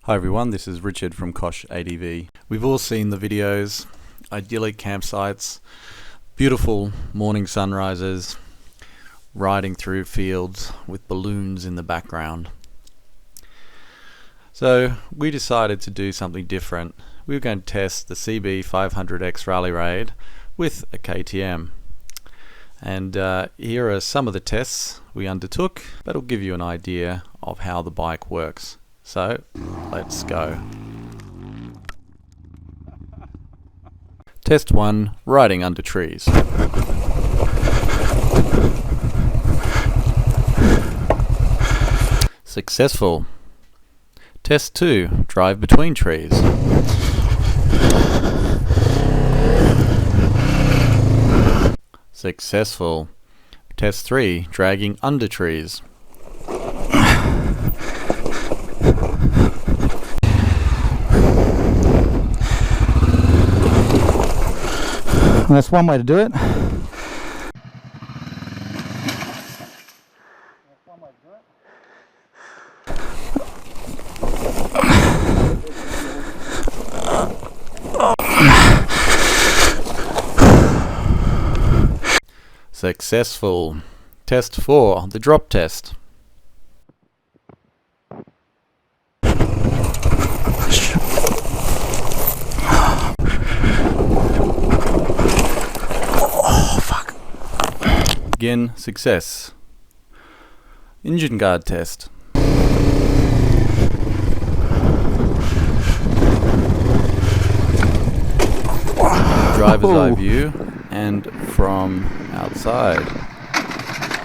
Hi everyone, this is Richard from Kosh ADV. We've all seen the videos, idyllic campsites, beautiful morning sunrises, riding through fields with balloons in the background. So we decided to do something different. We were going to test the CB500X Rally Raid with a KTM. And here are some of the tests we undertook that'll give you an idea of how the bike works. So, let's go. Test 1, riding under trees. Successful. Test 2, drive between trees. Successful. Test 3, dragging under trees. That's one way to do it. Successful. Test 4, the drop test. Again, success. Engine guard test. Driver's eye view and from outside.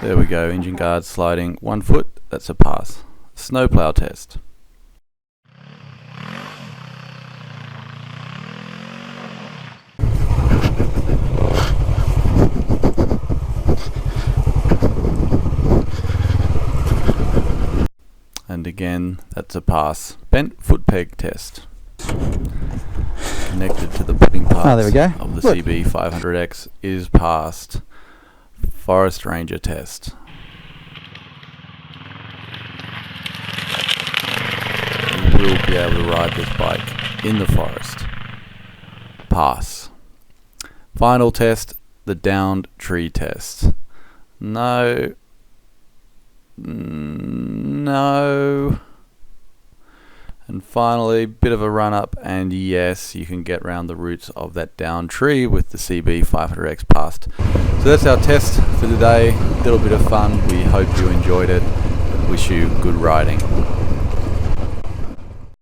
There we go, engine guard sliding 1 foot, that's a pass. Snowplow test. And again, that's a pass. Bent Footpeg test. Connected to the pudding parts there we go. of the CB500X is passed. Forest Ranger test. You will be able to ride this bike in the forest. Pass. Final test, the downed tree test. No. And finally, bit of a run up, and yes, you can get around the roots of that downed tree with the CB500X passed. So that's our test for today. A little bit of fun. We hope you enjoyed it. Wish you good riding.